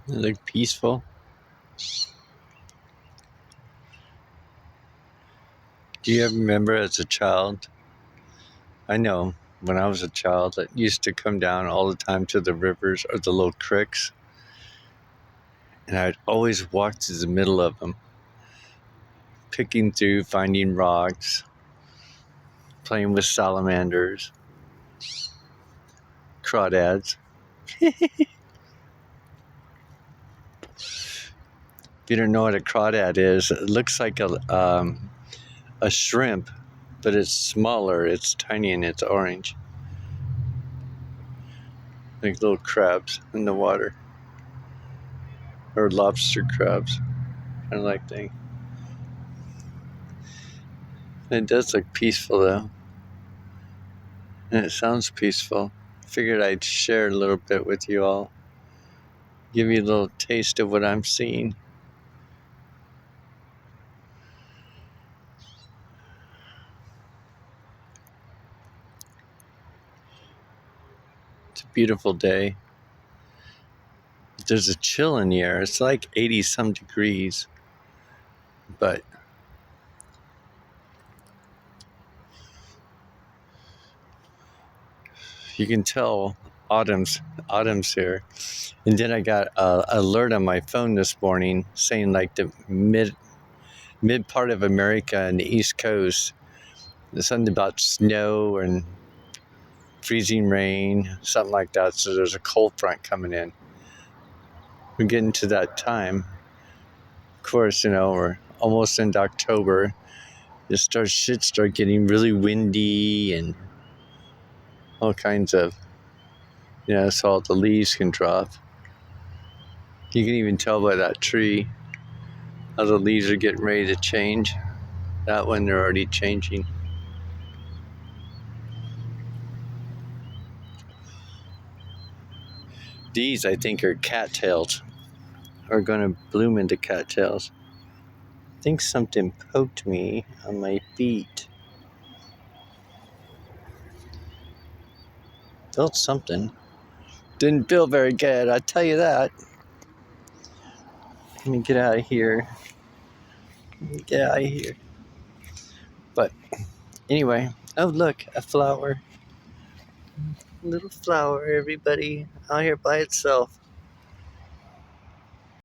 They look peaceful. Do you ever remember as a child? I know when I was a child, I used to come down all the time to the rivers or the little creeks, and I'd always walk to the middle of them, picking through, finding rocks, playing with salamanders, crawdads. If you don't know what a crawdad is, it looks like a shrimp, but it's smaller. It's tiny and it's orange, like little crabs in the water, or lobster crabs, kind of like thing. It does look peaceful though, and it sounds peaceful. Figured I'd share a little bit with you all, give you a little taste of what I'm seeing. It's a beautiful day. There's a chill in the air. It's like 80 some degrees, but you can tell autumn's here. And then I got an alert on my phone this morning saying like the mid part of America and the East Coast, there's something about snow and freezing rain, something like that. So there's a cold front coming in. We're getting to that time. Of course, we're almost into October. Shit start getting really windy and all kinds of, so all the leaves can drop. You can even tell by that tree how the leaves are getting ready to change. That one, they're already changing. These, I think, are cattails. Are going to bloom into cattails. I think something poked me on my feet. Felt something. Didn't feel very good, I tell you that. Let me get out of here. But anyway, oh look, a flower. A little flower, everybody, out here by itself.